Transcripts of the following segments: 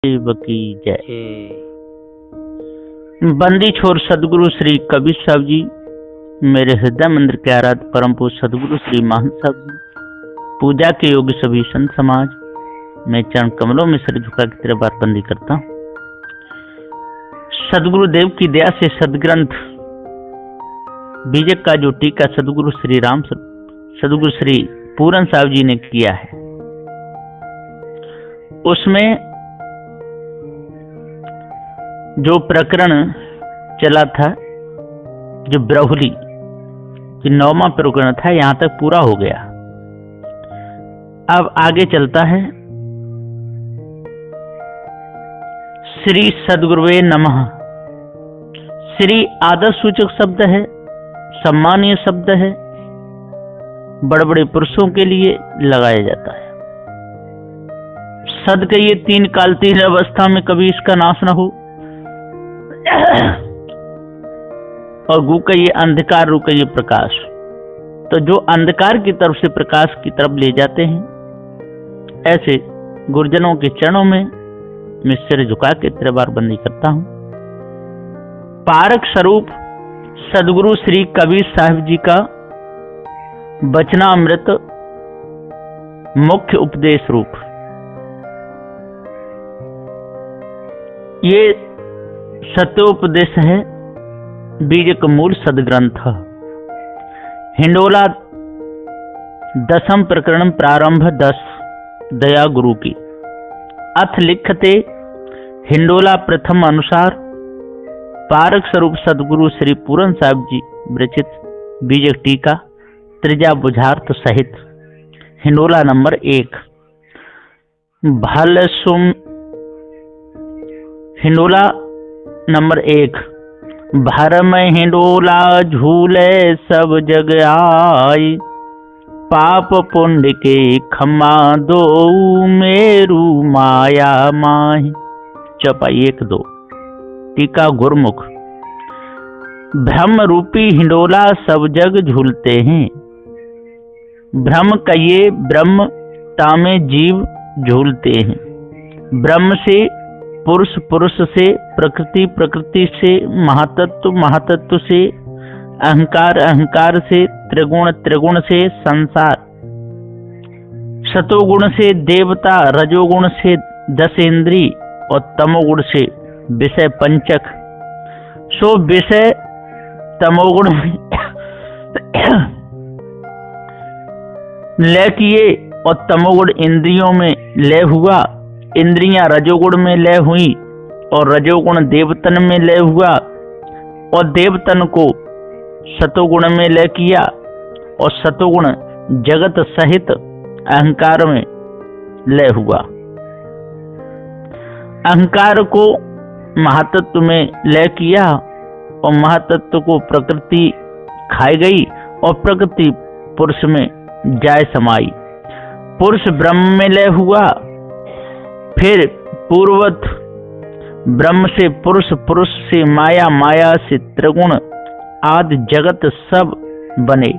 शिव की जय। बंदी छोर सदगुरु श्री कबीर साहब जी, मेरे हृदय मंदिर के आराध्य परम पूज्य सदगुरु श्री महंत साहब जी, पूजा के योग्य सभी संत समाज, मैं चरण कमलों में सिर झुका के तेरे बार बंदी करता हूँ। सदगुरु देव की दया से सदग्रंथ बीजक का जो टीका सदगुरु श्री पूरन साहब जी ने किया है, उसमें जो प्रकरण चला था, जो ब्रहुली जो 9वां प्रकरण था, यहां तक पूरा हो गया। अब आगे चलता है। श्री सद्गुरुवे नमः। श्री आदर सूचक शब्द है, सम्मानीय शब्द है, बड़े बड़े पुरुषों के लिए लगाया जाता है। सद के ये 3 काल 3 अवस्था में कभी इसका नाश न हो, और गु का ये अंधकार, रु का ये प्रकाश। तो जो अंधकार की तरफ से प्रकाश की तरफ ले जाते हैं, ऐसे गुरुजनों के चरणों में मैं सिर झुका के तेरे बार बंदी करता हूं। पारक स्वरूप सदगुरु श्री कबीर साहिब जी का वचनामृत मुख्य उपदेश रूप, ये सत्योपदेश है, बीजक मूल सदग्रंथ। हिंडोला 10th प्रकरण प्रारंभ 10 दया गुरु की। अथ लिखते हिंडोला प्रथम अनुसार पारक स्वरूप सदगुरु श्री पूरन साहब जी विरचित बीजक टीका त्रिजा बुझार्थ सहित हिंडोला नंबर 1। भल सुम हिंडोला नंबर 1। भरम हिंडोला झूले सब जग आई, पाप पुण्य के खम्मा दो मेरू माया माही। चौपाई 1-2। टीका गुरमुख। भ्रम रूपी हिंडोला सब जग झूलते हैं। भ्रम का ये ब्रह्म तामे जीव झूलते हैं। ब्रह्म से पुरुष, पुरुष से प्रकृति, प्रकृति से महातत्व, महातत्व से अहंकार, अहंकार से त्रिगुण, त्रिगुण से संसार, सतोगुण से देवता, रजोगुण से 10 इंद्री और तमोगुण से विषय पंचक। सो विषय तमोगुण में लय किए और तमोगुण इंद्रियों में लय हुआ, इंद्रियां रजोगुण में लय हुई और रजोगुण देवतन में लय हुआ, और देवतन को सतोगुण में लय किया, और सतोगुण जगत सहित अहंकार में लय हुआ। अहंकार को महातत्व में लय किया और महातत्व को प्रकृति खाई गई और प्रकृति पुरुष में जाय समाई। पुरुष ब्रह्म में लय हुआ, फिर पूर्वत ब्रह्म से पुरुष, पुरुष से माया, माया से त्रिगुण आदि जगत सब बने,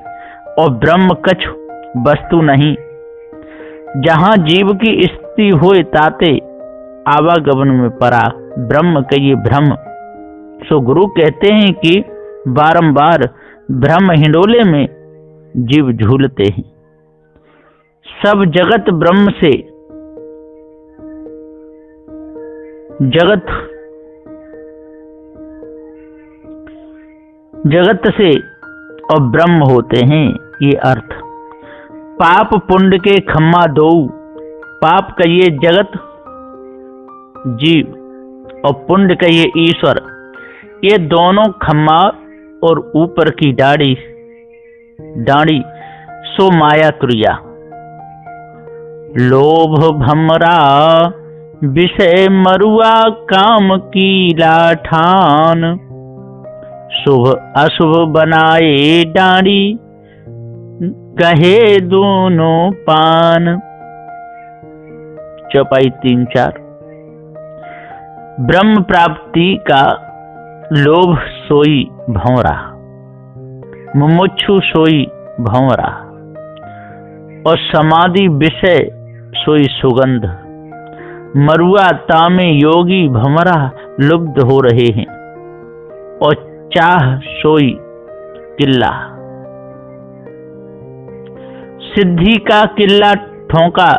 और ब्रह्म कछु वस्तु नहीं। जहां जीव की स्थिति होए ताते आवागमन में परा ब्रह्म का ये भ्रम। सो गुरु कहते हैं कि बारंबार ब्रह्म हिंडोले में जीव झूलते हैं। सब जगत ब्रह्म से, जगत से और ब्रह्म होते हैं, ये अर्थ। पाप पुण्य के खम्मा दो। पाप का ये जगत जीव और पुण्य का ये ईश्वर, ये दोनों खम्मा और ऊपर की डाड़ी सो माया तुरिया। लोभ भमरा विषय मरुआ काम की लाठान, शुभ अशुभ बनाए डांडी कहे दोनों पान। चौपाई 3-4। ब्रह्म प्राप्ति का लोभ सोई भंवरा, मुमुक्षु सोई भंवरा, और समाधि विषय सोई सुगंध। मरुआ तामे योगी भमरा लुब्ध हो रहे हैं। और चाह सोई किल्ला, सिद्धि का किल्ला ठोंका,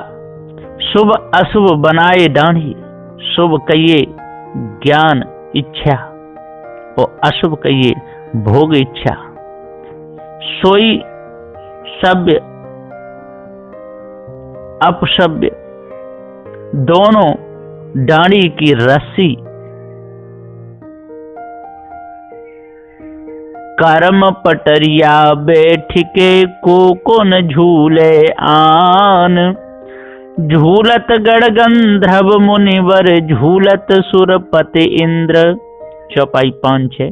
शुभ अशुभ बनाए डांडी, शुभ कहिए ज्ञान इच्छा और अशुभ कहिए भोग इच्छा। सोई सभ्य अपसभ्य दोनों डांडी की रस्सी, कर्म पटरिया बैठिके को न झूले आन, झूलत गण गंधर्व मुनिवर झूलत सुरपति इंद्र। चौपाई 5-6।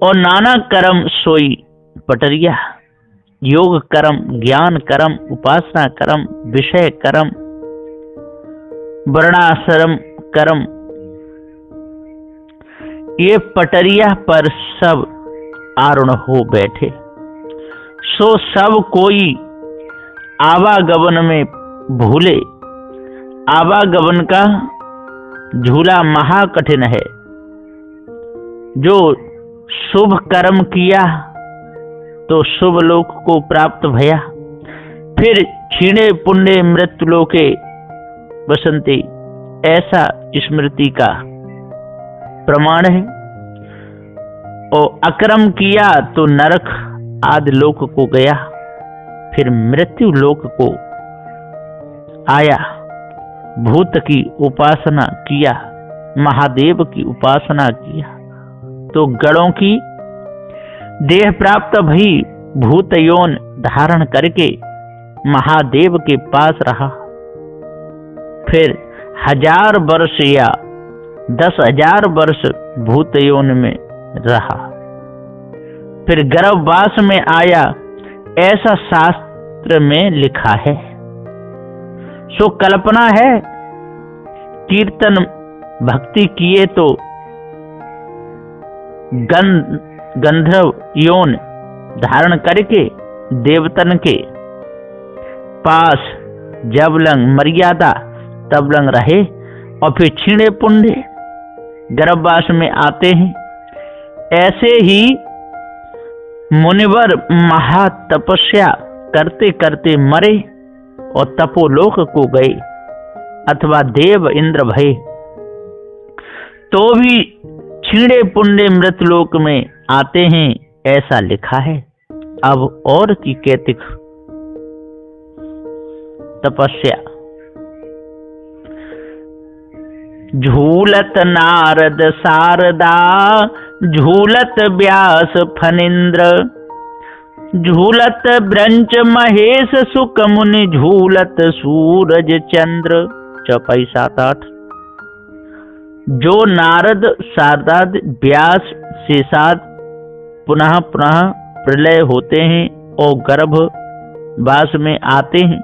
और नाना कर्म सोई पटरिया, योग कर्म, ज्ञान कर्म, उपासना कर्म, विषय कर्म, वर्णाश्रम कर्म, ये पटरिया पर सब आरूढ़ हो बैठे। सो सब कोई आवागमन में भूले। आवागमन का झूला महा कठिन है। जो शुभ कर्म किया तो शुभ लोक को प्राप्त भया, फिर क्षीणे पुण्य मृत्यु लोके बसंती, ऐसा स्मृति का प्रमाण है। और अकर्म किया तो नरक आदि लोक को गया, फिर मृत्यु लोक को आया। भूत की उपासना किया, महादेव की उपासना किया तो गणों की देह प्राप्त भई, भूत योन धारण करके महादेव के पास रहा। फिर 1000 वर्ष या 10,000 वर्ष भूत योन में रहा, फिर गर्भवास में आया, ऐसा शास्त्र में लिखा है। सो कल्पना है। कीर्तन भक्ति किए तो गंधर्व योन धारण करके देवतन के पास जब लंग मर्यादा तब लंग रहे, और फिर छीणे पुण्य गर्भवास में आते हैं। ऐसे ही मुनिवर महातपस्या करते करते मरे और तपोलोक को गए, अथवा देव इंद्र भये, तो भी छीणे पुण्य मृतलोक में आते हैं, ऐसा लिखा है। अब और की कैतिक तपस्या। झूलत नारद शारदा, झूलत व्यास फणींद्र, झूलत ब्रंच महेश सुक मुनि, झूलत सूरज चंद्र। चौपाई 7-8। जो नारद शारदा व्यास शेषाद पुनः पुनः प्रलय होते हैं और गर्भवास में आते हैं,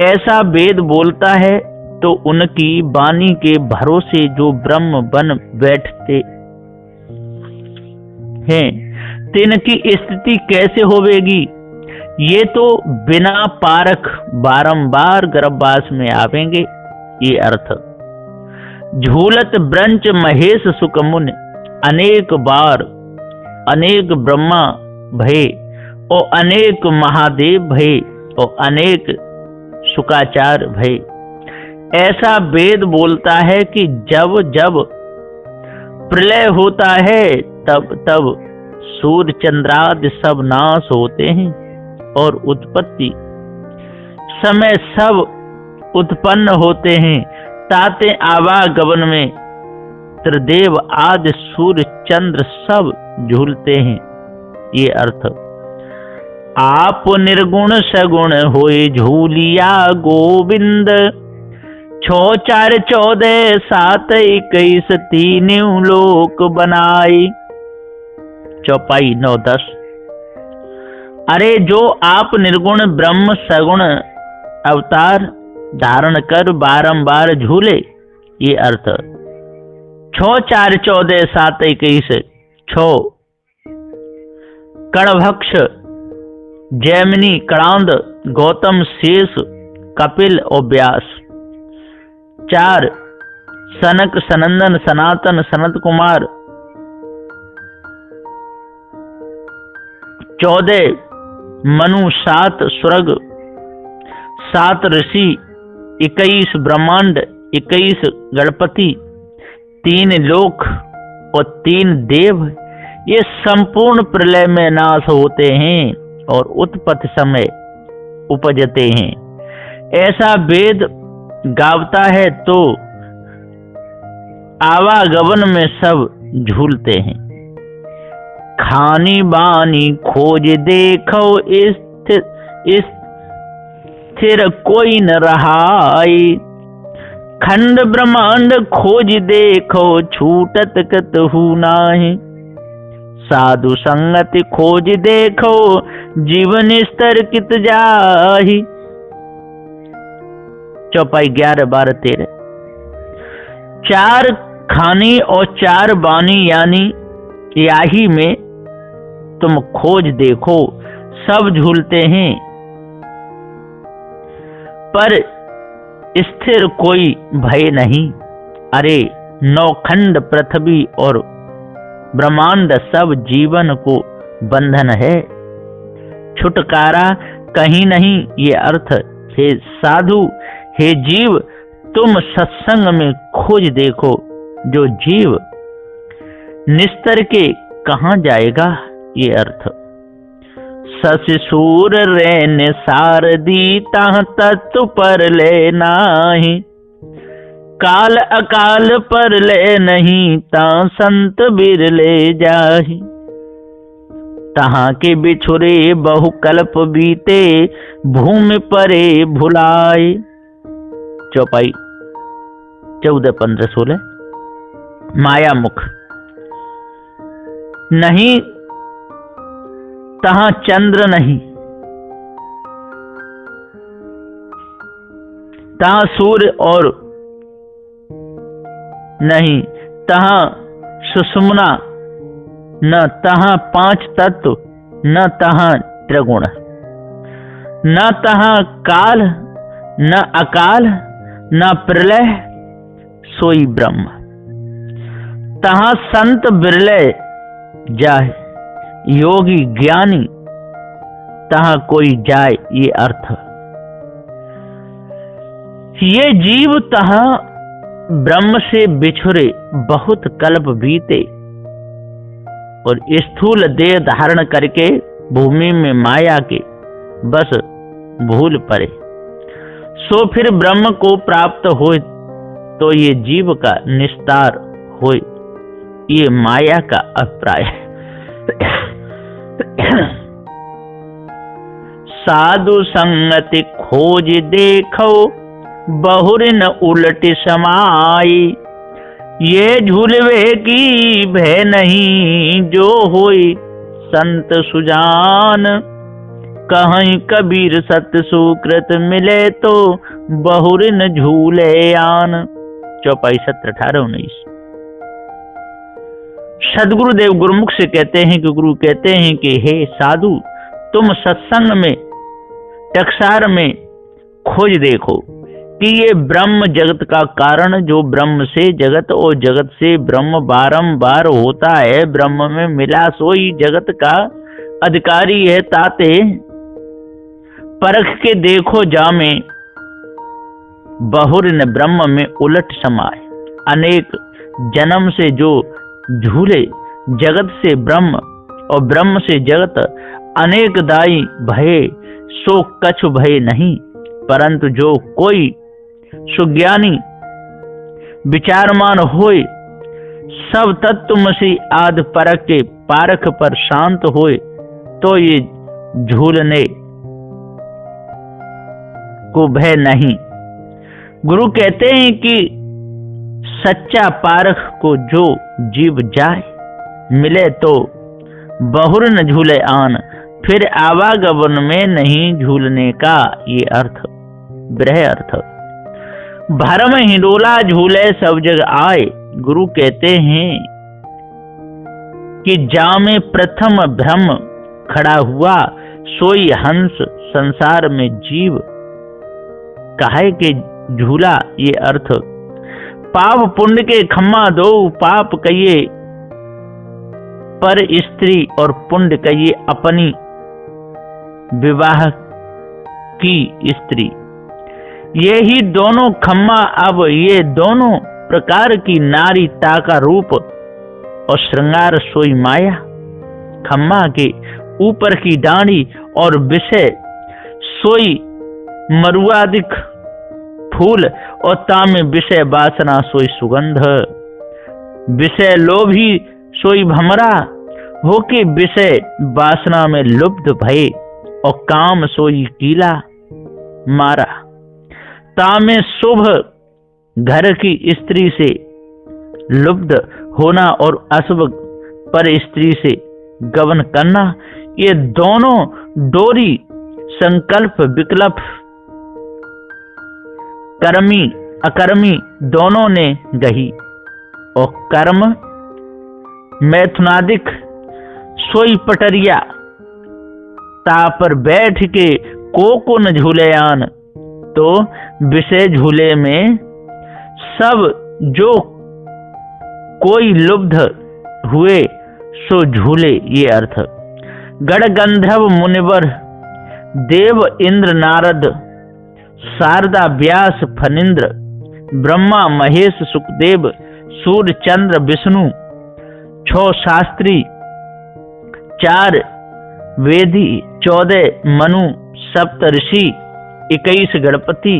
ऐसा वेद बोलता है, तो उनकी वाणी के भरोसे जो ब्रह्म बन बैठते हैं, तिनकी स्थिति कैसे होवेगी? ये तो बिना पारख बारंबार गर्भवास में आवेंगे, ये अर्थ। झूलत ब्रंच महेश सुक मुनि, अनेक बार अनेक ब्रह्मा भये और अनेक महादेव भये और अनेक शुकाचार्य भये। ऐसा वेद बोलता है कि जब जब प्रलय होता है तब तब सूर्य चंद्रादि सब नाश होते हैं और उत्पत्ति समय सब उत्पन्न होते हैं। ताते आवागमन में त्रिदेव आदि सूर्य चंद्र सब झूलते हैं, ये अर्थ। आप निर्गुण सगुण होए झूलिया गोविंद, 6 4 14 7 21 तीनों लोक बनाए। चौपाई 9-10। अरे जो आप निर्गुण ब्रह्म सगुण अवतार धारण कर बारंबार झूले, ये अर्थ। 6 4 14 7 21 6 कणभक्ष जैमिनी कणांद गौतम शेष कपिल और व्यास, 4 सनक सनंदन सनातन सनत कुमार, 14 मनु, 7 स्वर्ग, 7 ऋषि, 21 ब्रह्मांड, 21 गणपति, 3 लोक और 3 देव, ये संपूर्ण प्रलय में नाश होते हैं और उत्पत्ति समय उपजते हैं। ऐसा वेद गावता है तो आवागमन में सब झूलते हैं। खानी बानी खोज देखो स्थिर कोई न रहाई, खंड ब्रह्मांड खोज देखो छूटत कतहु नाहि, साधु संगति खोज देखो जीवन स्तर कित जाहि। चौपाई 11, 12, 13। 4 खानी और 4 बानी यानी याही में तुम खोज देखो, सब झूलते हैं पर स्थिर कोई भय नहीं। अरे 9 खंड पृथ्वी और ब्रह्मांड सब जीवन को बंधन है, छुटकारा कहीं नहीं ये अर्थ। हे साधु, हे जीव, तुम सत्संग में खोज देखो, जो जीव निस्तर के कहाँ जाएगा ये अर्थ। ससुर रैन सारदी ताह तत्व पर ले नाही, काल अकाल पर ले नहीं ता संत बिरले जाहि, तहाँ के बिछुरे बहु कल्प बीते भूमि परे भुलाए। चौपाई 14, 15, 16। माया मुख नहीं तहाँ चंद्र नहीं, तहाँ सूर्य और नहीं, तहाँ सुषुम्ना न, तहाँ 5 तत्व न, तहाँ त्रिगुण न, तहाँ काल न अकाल न प्रलय सोई ब्रह्म, तहाँ संत बिरले जाए योगी ज्ञानी तहाँ कोई जाए ये अर्थ। ये जीव तहाँ ब्रह्म से बिछुरे बहुत कल्प बीते और स्थूल देह धारण करके भूमि में माया के बस भूल पड़े, सो फिर ब्रह्म को प्राप्त होए तो ये जीव का निस्तार होए, ये माया का अभिप्राय है। साधु संगति खोज देखो बहुर न उलट समाई, ये झूलवे की भय नहीं जो होई संत सुजान, कहीं कबीर सत्य सुकृत मिले तो बहुर न झूले आन। चौपाई 17, 18, 19। सदगुरुदेव गुरुमुख से कहते हैं कि गुरु कहते हैं कि हे साधु, तुम सत्संग में टकसार में खोज देखो कि ये ब्रह्म जगत का कारण, जो ब्रह्म से जगत और जगत से ब्रह्म बारंबार होता है, ब्रह्म में मिला सोई जगत का अधिकारी है ताते, परख के देखो जामे बहुर न ब्रह्म में उलट समाए, अनेक जन्म से जो झूले जगत से ब्रह्म और ब्रह्म से जगत, अनेक दाई भय सो कछु भय नहीं, परंतु जो कोई सुज्ञानी विचारमान होए, सब तत्वमसि आदि परख के पारख पर शांत होए, तो ये झूलने को भय नहीं। गुरु कहते हैं कि सच्चा पारख को जो जीव जाए मिले तो बहुर न झूले आन, फिर आवागमन में नहीं झूलने का ये अर्थ ब्रह अर्थ। भरम हिंडोला झूले सब जग आए, गुरु कहते हैं कि जामे प्रथम भ्रम खड़ा हुआ, सोई हंस संसार में जीव काहे के झूला ये अर्थ पाप पुण्य के खम्मा दो, पाप कहिए पर स्त्री और पुण्य कहिए अपनी विवाह की स्त्री। ये ही दोनों खम्मा, अब ये दोनों प्रकार की नारी ताका रूप और श्रृंगार सोई माया। खम्मा के ऊपर की डांडी और विषय सोई मरुआदिक फूल और तामे विषय वासना सोई सुगंध। विषय लोभी सोई भमरा होके विषय वासना में लुब्ध भये और काम सोई कीला मारा। तामे शुभ घर की स्त्री से लुब्ध होना और अशुभ पर स्त्री से गमन करना, ये दोनों डोरी संकल्प विकल्प कर्मी अकर्मी दोनों ने गही। और कर्म मैथुनादिक सोई पटरिया, ता पर बैठ के को न झूले आन। तो विषय झूले में सब जो कोई लुब्ध हुए सो झूले, ये अर्थ। गण गंधर्व मुनिवर देव इंद्र नारद शारदा व्यास फनिंद्र ब्रह्मा महेश सुखदेव सूर्य चंद्र विष्णु 6 शास्त्री 4 वेदी 14 मनु सप्तऋषि 21 गणपति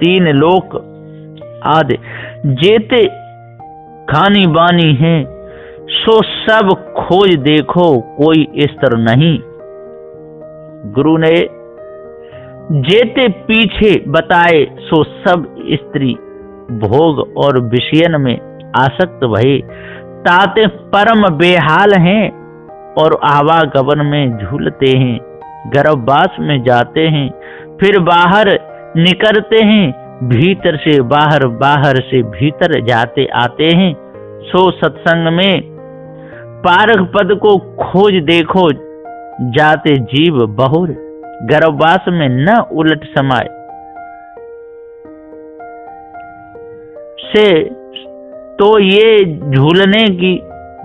3 लोक आदि जेते खानी बानी हैं, सो सब खोज देखो कोई स्तर नहीं। गुरु ने जेते पीछे बताए सो सब स्त्री भोग और विषयन में आसक्त भये, ताते परम बेहाल हैं और आवागमन में झूलते हैं। गर्भवास में जाते हैं फिर बाहर निकलते हैं, भीतर से बाहर बाहर से भीतर जाते आते हैं। सो सत्संग में पारक पद को खोज देखो जाते जीव बहुर, गर्भवास में न उलट समाये से तो ये झूलने की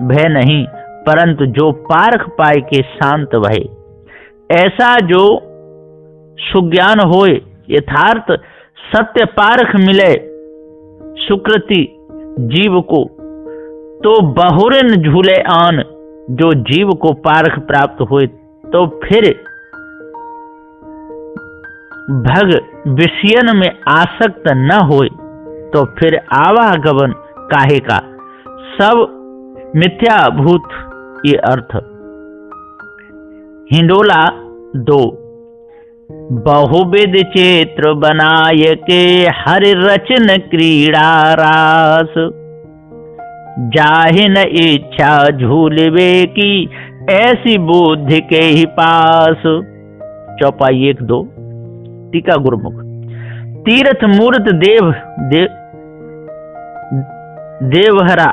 भय नहीं, परंतु जो पारख पाए के शांत भय। ऐसा जो सुज्ञान होए यथार्थ सत्य पारख मिले सुकृति जीव को, तो बहुरिन झूले आन। जो जीव को पारख प्राप्त हुए तो फिर भग विषयन में आसक्त न होए, तो फिर आवागमन काहे का, सब मिथ्याभूत, ये अर्थ। हिंडोला 2 बहुविध चित्र बनाय के हर रचन क्रीड़ा रास, जाहि न इच्छा झूलवे की ऐसी बुद्धि के ही पास। चौपाई 1-2 टीका गुरुमुख। तीर्थ मूर्त देवहरा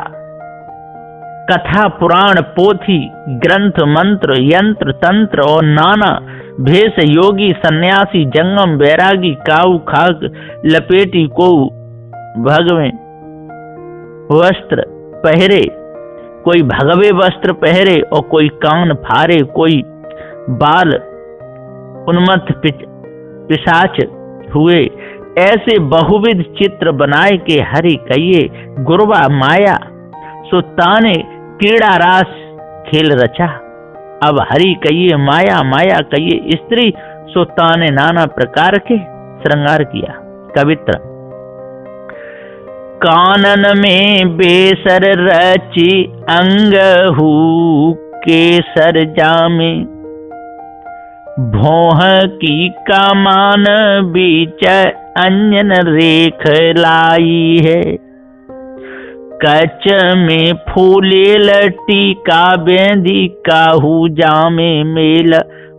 कथा पुराण पोथी ग्रंथ मंत्र यंत्र तंत्र और नाना भेष योगी सन्यासी जंगम बैरागी काऊ खाक लपेटी को भगवे वस्त्र पहरे, कोई भगवे वस्त्र पहरे और कोई कान फारे, कोई बाल उन्मत्त पिशाच हुए। ऐसे बहुविध चित्र बनाए के हरि कहिए गुरुवा माया, सो ताने क्रीड़ा रास खेल रचा। अब हरि कहिए माया, माया कहिए स्त्री, सो ताने नाना प्रकार के श्रृंगार किया। कवित्र कानन में बेसर रची अंगहू केसर जामे, भौह की कामान बीच अंजन रेख लाई है। कच में फूले लटी का बेंदी काहू जामे मेल,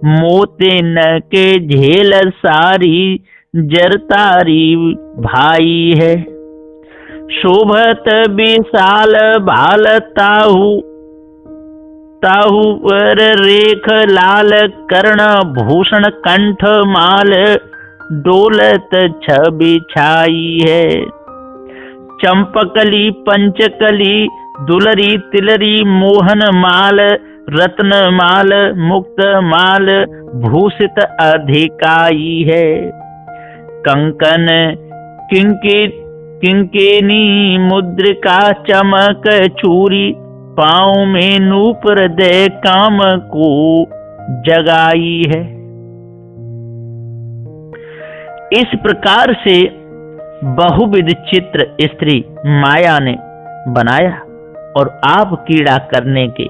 मोते न के झेल सारी जरतारी भाई है। शोभत विशाल भाल ताहू पर रेख लाल, कर्ण भूषण कंठ माल डोलत छवि छाई है। चंपकली पंचकली दुलरी तिलरी मोहन माल रत्न माल मुक्त माल भूषित अधिकाई है। कंकन किंकेनी मुद्रिका चमक चूरी पाँव में नूपुर दे काम को जगाई है। इस प्रकार से बहुविध चित्र स्त्री माया ने बनाया और आप कीड़ा करने के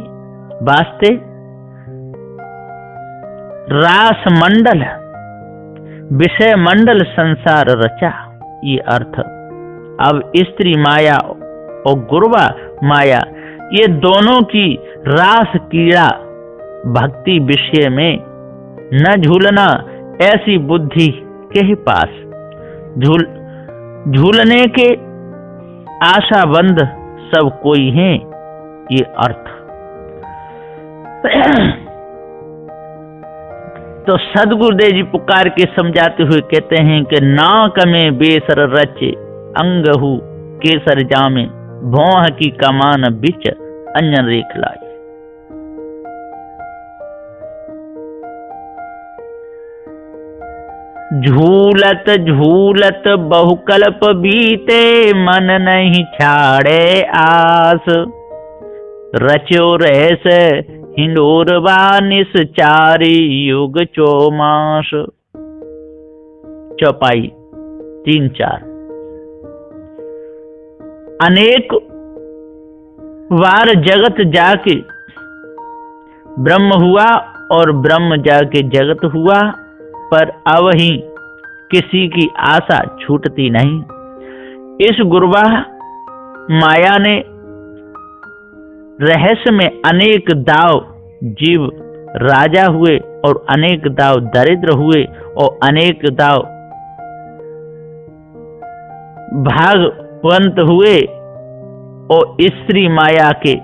वास्ते रास मंडल विषय मंडल संसार रचा। ये अर्थ। अब स्त्री माया और गुरुवा माया ये दोनों की रास कीड़ा भक्ति विषय में न झूलना ऐसी बुद्धि के ही पास झूलने के आशाबंद सब कोई हैं। ये अर्थ। तो सदगुरुदेव जी पुकार के समझाते हुए कहते हैं कि नाक में बेसर रचे अंगहु केसर जामे भौह की कमान बिच अंजन रेख लाई। झूलत झूलत बहुकल्प बीते मन नहीं छाड़े आस रचो रहस हिंडोरवा निस्चारी युग चौमास। चौपाई 3-4। अनेक वार जगत जाके ब्रह्म हुआ और ब्रह्म जाके जगत हुआ, पर अब ही किसी की आशा छूटती नहीं। इस गुरुवाह माया ने रहस्य में अनेक दाव जीव राजा हुए और अनेक दाव दरिद्र हुए और अनेक दाव भागवंत हुए। और स्त्री माया के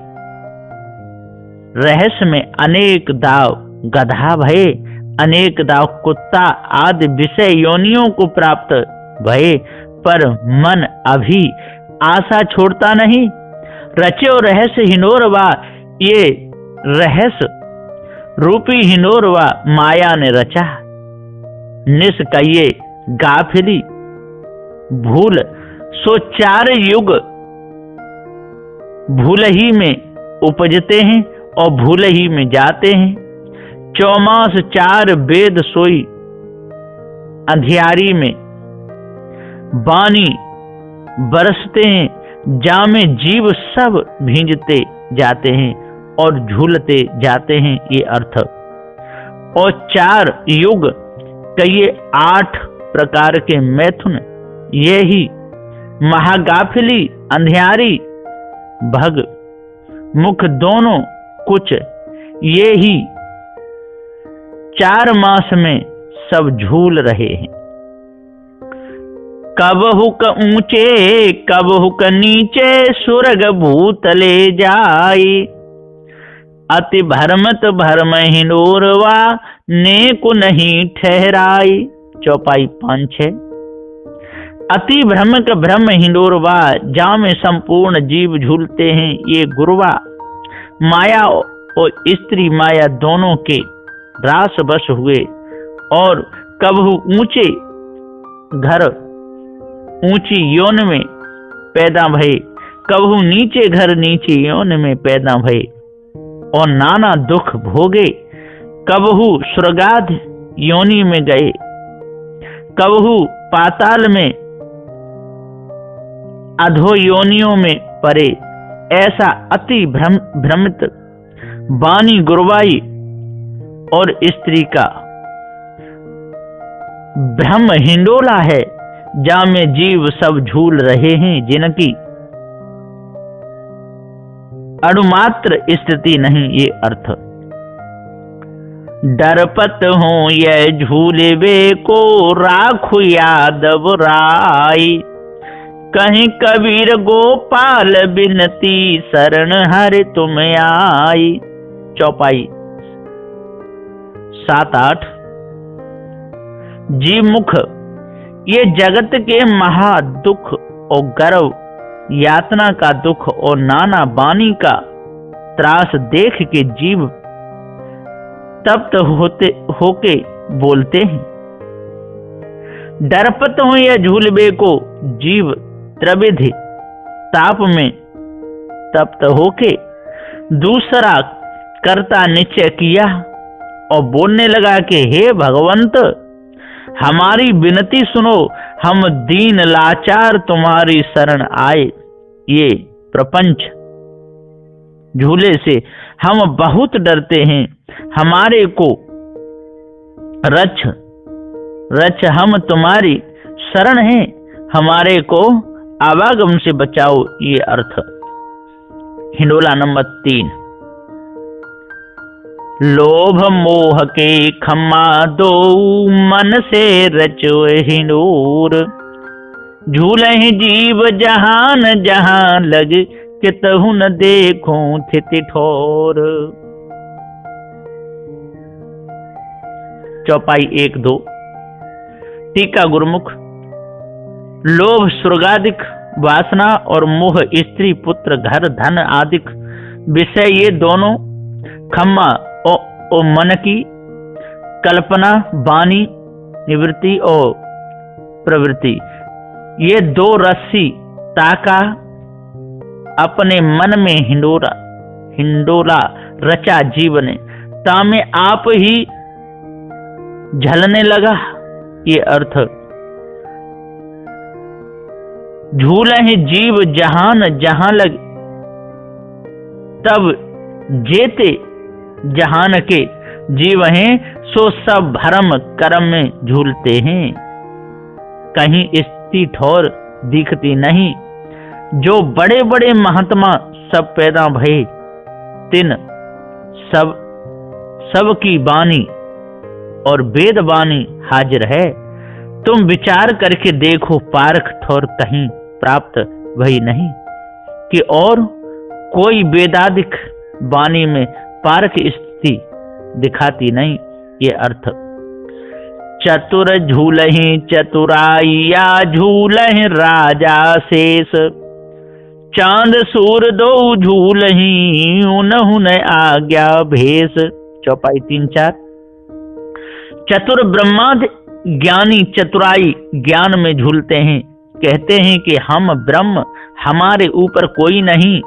रहस्य में अनेक दाव गधा भये, अनेक दाव कुत्ता आदि विषय योनियों को प्राप्त भये, पर मन अभी आशा छोड़ता नहीं। रचो रहस्य हिनोरवा, ये रहस्य रूपी हिनोरवा माया ने रचा। निष्कये गाफिली भूल सो 4 युग भूल ही में उपजते हैं और भूल ही में जाते हैं। 4 मास 4 वेद सोई अंधियारी में बानी बरसते हैं, जामे जीव सब भींजते जाते हैं और झूलते जाते हैं। ये अर्थ। और 4 युग कई 8 प्रकार के मैथुन, ये ही महागाफिली अंधियारी भग मुख दोनों कुछ, ये ही 4 मास में सब झूल रहे हैं। कब हुक ऊंचे कब हुक नीचे सुरग भूतले जाई, अति भरमत भरम हिंडोरवा ने को नहीं ठहराई। चौपाई 5-6। अति भ्रमक भ्रम हिंडोरवा, जहाँ में संपूर्ण जीव झूलते हैं। ये गुरुवा माया और स्त्री माया दोनों के रास बस हुए और कबहु ऊंचे घर ऊंची यौन में पैदा भये, कबहु नीचे घर नीचे यौन में पैदा भये और नाना दुख भोगे। कबहु स्वर्गाध योनि में गए, कबहु पाताल में अधो योनियों में परे। ऐसा अति भ्रमित वाणी गुरुवाई और स्त्री का ब्रह्म हिंडोला है, जहाँ में जीव सब झूल रहे हैं, जिनकी अणुमात्र स्थिति नहीं। ये अर्थ। डरपत हो यह झूले वे को राखु यादव राय, कहीं कबीर गोपाल बिनती शरण हरि तुम आई। चौपाई 7-8। जीव मुख, ये जगत के महा दुख और गर्व यातना का दुख और नाना बानी का त्रास देख के जीव तप्त होके बोलते हैं। डरपत हो या झूलबे को जीव त्रिविध ताप में तप्त होके दूसरा करता निश्चय किया और बोलने लगा कि हे भगवंत, हमारी विनती सुनो, हम दीन लाचार तुम्हारी शरण आए। ये प्रपंच झूले से हम बहुत डरते हैं, हमारे को रच हम तुम्हारी शरण हैं, हमारे को आवागम से बचाओ। ये अर्थ। हिंडोला नंबर 3। लोभ मोह के खम्मा दो, मन से रचो हिंडोर। झूलहि जीव जहान जहां लग, कितहु न देखो थिति ठोर। चौपाई 1-2। टीका गुरुमुख। लोभ स्वर्गादिक वासना और मोह स्त्री पुत्र घर धन आदिक विषय, ये दोनों खम्मा और मन की कल्पना, वाणी, निवृत्ति और प्रवृत्ति, ये दो रस्सी ताका अपने मन में हिंडोला रचा जीव ने, तामे आप ही झलने लगा। ये अर्थ। झूलहि जीव जहान जहां लग, तब जेते जहान के जीव हैं, सो सब भरम कर्म में झूलते हैं। कहीं स्थिति ठोर दिखती नहीं, जो बड़े बड़े महात्मा सब पैदा भये, तिन सब की वाणी और वेद वाणी हाजिर है। तुम विचार करके देखो, पारख ठोर कहीं प्राप्त भई नहीं, कि और कोई वेदाधिक वाणी में पारख स्थिति दिखाती नहीं। ये अर्थ। चतुर झूलहि चतुराइया, झूलहि राजा शेष। चांद सूर दो झूलहि, उनहु न आज्ञा भेष। चौपाई 3-4। चतुर ब्रह्मादि ज्ञानी चतुराई ज्ञान में झूलते हैं, कहते हैं कि हम ब्रह्म, हमारे ऊपर कोई नहीं।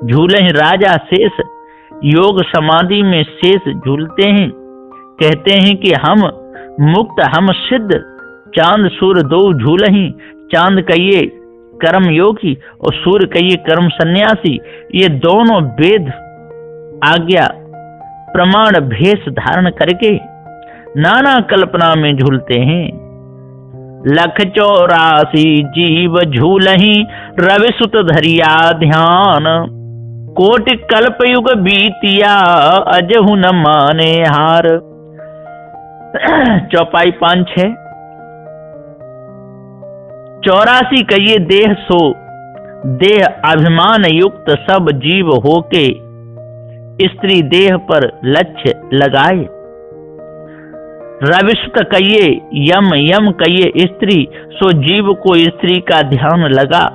झूले राजा शेष, योग समाधि में शेष झूलते हैं, कहते हैं कि हम मुक्त, हम सिद्ध। चांद सूर्य दो झूलहि, चांद कहिए कर्म योगी और सूर्य कहिए कर्म सन्यासी, ये दोनों वेद आज्ञा प्रमाण भेष धारण करके नाना कल्पना में झूलते हैं। 184 जीव झूलहि, रवि सुत धरिया ध्यान। कोटि कल्प युग बीतिया, अजहु न माने हार। चौपाई 5-6। 84 कहिए देह सो, देह अभिमान युक्त सब जीव होके स्त्री देह पर लक्ष्य लगाए। रविष्ट कहिए यम, यम कहिए स्त्री, सो जीव को स्त्री का ध्यान लगा।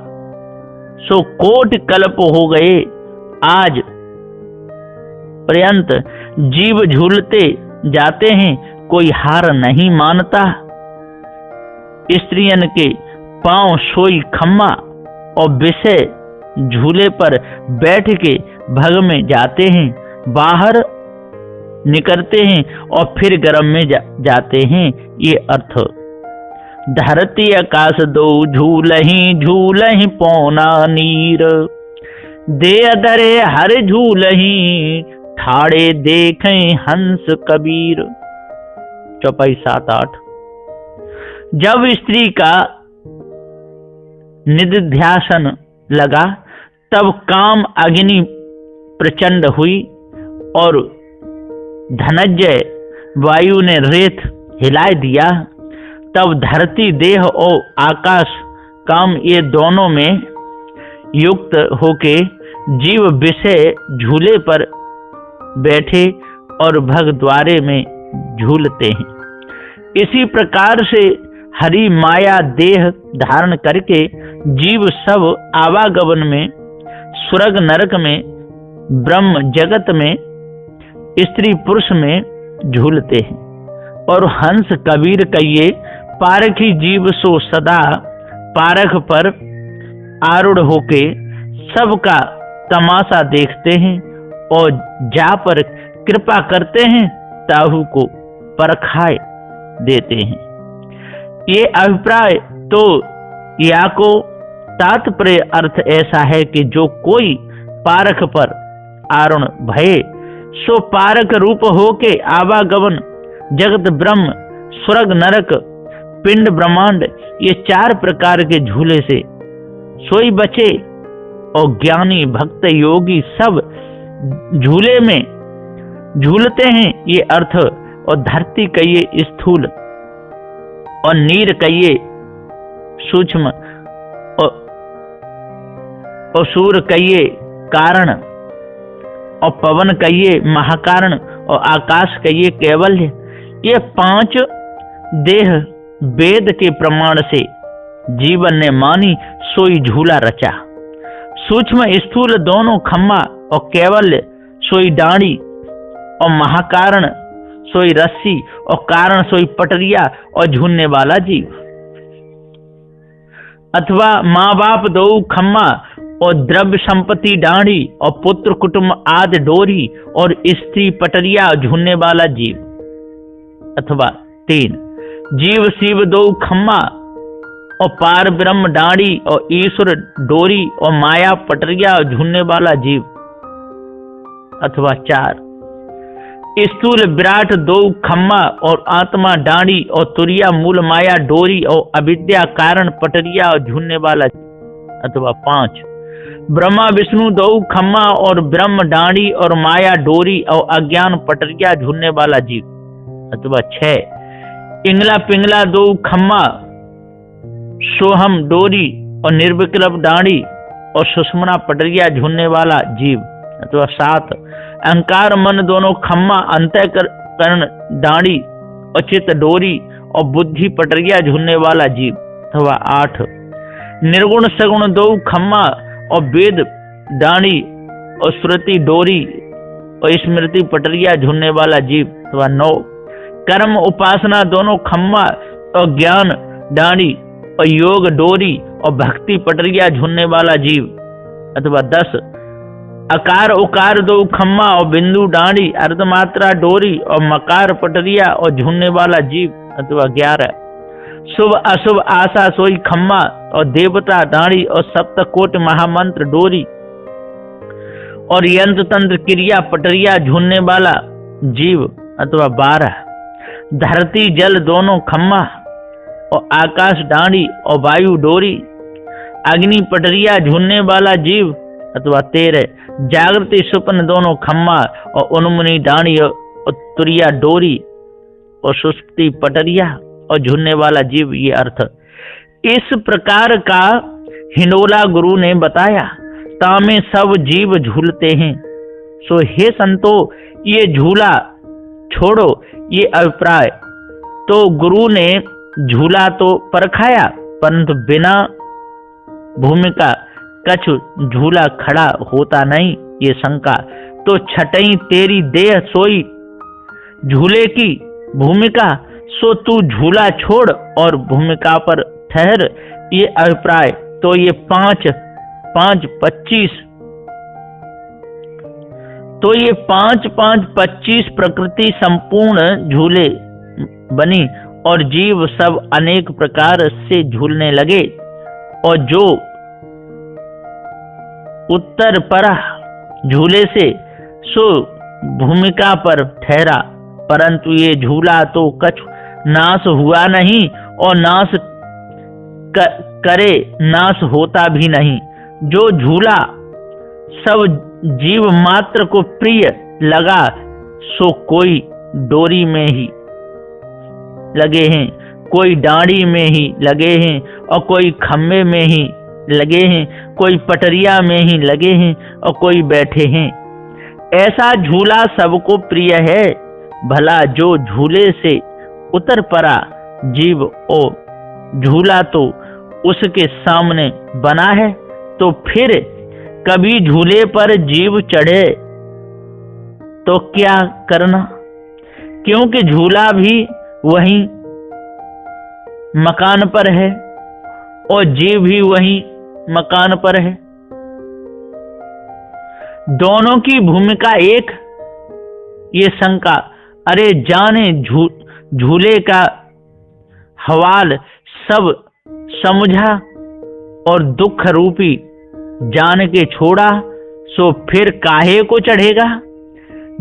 सो कोटि कल्प हो गए, आज पर्यंत जीव झूलते जाते हैं, कोई हार नहीं मानता। स्त्रियन के पांव सोई खम्मा और विषय झूले पर बैठ के भग में जाते हैं, बाहर निकलते हैं और फिर गर्म में जाते हैं। ये अर्थ। धरती आकाश दो झूलहि, झूलहि पौना नीर। दे अधरे हर झूलहि, ठाड़े देखें हंस कबीर। चौपाई 7-8। जब स्त्री का निधिध्यासन लगा, तब काम अग्नि प्रचंड हुई और धनंजय वायु ने रेत हिलाए दिया। तब धरती देह और आकाश काम ये दोनों में युक्त होके जीव विषय झूले पर बैठे और भग द्वारे में झूलते हैं। इसी प्रकार से हरि माया देह धारण करके जीव सब आवागमन में, स्वर्ग नरक में, ब्रह्म जगत में, स्त्री पुरुष में झूलते हैं। और हंस कबीर कहिए पारखी जीव सो सदा पारख पर आरूढ़ होके सबका तमाशा देखते हैं और जा पर कृपा करते हैं ताहू को परखाए देते हैं। ये अभिप्राय तो या को तात्पर्य अर्थ ऐसा है कि जो कोई पारख पर आरूढ़ भये सो पारक रूप होके आवागमन जगत ब्रह्म स्वर्ग नरक पिंड ब्रह्मांड ये 4 प्रकार के झूले से सोई बचे। और ज्ञानी भक्त योगी सब झूले में झूलते हैं ये अर्थ। और धरती कहिए स्थूल और नीर कहिए सूक्ष्म और सूर्य कहिए कारण और पवन कहिए महाकारण और आकाश कहिए कैवल्य। ये 5 देह वेद के प्रमाण से जीवन ने मानी सोई झूला रचा। सूक्ष्म स्थूल दोनों खम्मा और कैवल्य सोई डांडी और महाकारण सोई रस्सी और कारण सोई पटरिया और झूलने वाला जीव। अथवा माँ बाप दो खम्मा और द्रव्य संपत्ति डांडी और पुत्र कुटुंब आदि डोरी और स्त्री पटरिया झूलने वाला जीव। अथवा 3 जीव शिव दो खम्मा और पार ब्रह्म डांडी और ईश्वर डोरी और माया पटरिया झूलने वाला जीव। अथवा 4 स्थूल विराट 2 खम्मा और आत्मा डांडी और तुरिया मूल माया डोरी और अविद्या कारण पटरिया झूलने वाला जीव। अथवा 5 ब्रह्मा विष्णु 2 खम्मा और ब्रह्म डांडी और माया डोरी और अज्ञान पटरिया झूलने वाला जीव। अथवा 6 इंगला पिंगला 2 खम्मा सोहम डोरी और निर्विकल्प डांडी और सुषमना पटरिया झूलने वाला जीव। अथवा 7 अहंकार मन दोनों खम्मा अंतःकरण डांडी और चित्त डोरी और बुद्धि पटरिया झूलने वाला जीव। अथवा 8 निर्गुण सगुण 2 खम्मा और वेद डांडी और श्रुति डोरी और स्मृति पटरिया झूलने वाला जीव। अथवा 9 कर्म उपासना दोनों खम्मा और ज्ञान डांडी और योग डोरी और भक्ति पटरिया झूलने वाला जीव। अथवा 10 अकार उकार 2 खम्मा और बिंदु डांडी अर्धमात्रा डोरी और मकार पटरिया और झूलने वाला जीव। अथवा 11 शुभ अशुभ आशा सोई खम्मा और देवता डांडी और सप्तकोट महामंत्र डोरी और यंत्र तंत्र क्रिया पटरिया झूलने वाला जीव। अथवा 12 धरती जल दोनों खम्मा और आकाश डांडी और वायु डोरी अग्नि पटरिया झूलने वाला जीव। अथवा 13 जागृति स्वप्न दोनों खम्मा और उन्मुनी डांडी और तुरिया डोरी और सुषुप्ति पटरिया और झूलने वाला जीव। ये अर्थ इस प्रकार का हिंडोला गुरु ने बताया। तामे सब जीव झूलते हैं। सो हे संतो ये झूला छोड़ो ये अभिप्राय। तो गुरु ने झूला तो परखाया परंतु बिना भूमिका कछु झूला खड़ा होता नहीं ये शंका। तो छटई तेरी देह सोई झूले की भूमिका सो तू झूला छोड़ और भूमिका पर ठहर ये अभिप्राय। तो ये 5 5 25 तो ये 5 5 25 प्रकृति संपूर्ण झूले बनी और जीव सब अनेक प्रकार से झूलने लगे। और जो उत्तर परा झूले से सो भूमिका पर ठहरा परंतु ये झूला तो कछु नाश हुआ नहीं और नाश करे नाश होता भी नहीं। जो झूला सब जीव मात्र को प्रिय लगा सो कोई डोरी में ही लगे हैं, कोई डांडी में ही लगे हैं और कोई खम्भे में ही लगे हैं, कोई पटरिया में ही लगे हैं और कोई बैठे हैं। ऐसा झूला सबको प्रिय है। भला जो झूले से उतर पड़ा जीव ओ झूला तो उसके सामने बना है, तो फिर कभी झूले पर जीव चढ़े तो क्या करना, क्योंकि झूला भी वही मकान पर है और जीव भी वही मकान पर है। दोनों की भूमिका एक। ये शंका, अरे जाने झूले का हवाल सब समझा और दुख रूपी जान के छोड़ा, सो फिर काहे को चढ़ेगा।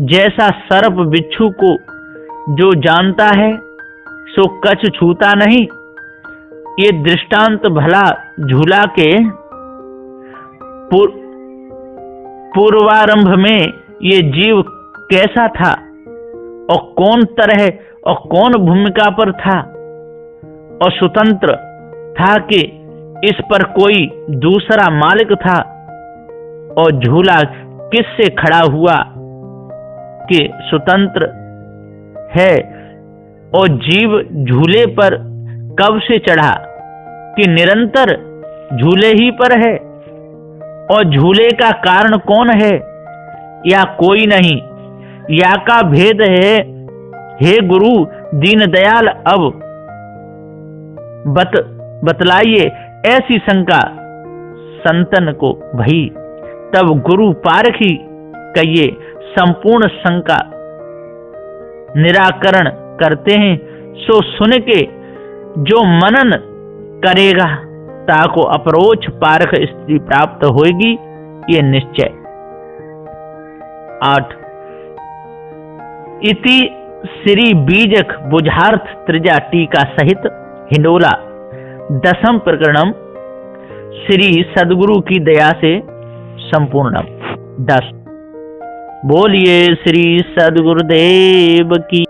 जैसा सर्प बिच्छू को जो जानता है सो कछ छूता नहीं। ये दृष्टांत भला झूला के पूर्वारंभ में ये जीव कैसा था और कौन तरह और कौन भूमिका पर था और स्वतंत्र था कि इस पर कोई दूसरा मालिक था, और झूला किससे खड़ा हुआ कि स्वतंत्र है, और जीव झूले पर कब से चढ़ा कि निरंतर झूले ही पर है, और झूले का कारण कौन है या कोई नहीं, या का भेद है। हे गुरु दीनदयाल, अब बतलाइए ऐसी शंका संतन को भई। तब गुरु पारखी कहिए संपूर्ण शंका निराकरण करते हैं। सो सुन के जो मनन करेगा ताको अपरोक्ष पारख स्थिति प्राप्त होगी, ये निश्चय। 8 इति श्री बीजक बुझार्थ त्रिजा टीका सहित हिंडोला 10th प्रकरणम श्री सद्गुरु की दया से संपूर्णम। 10 बोलिए श्री सद्गुरुदेव की।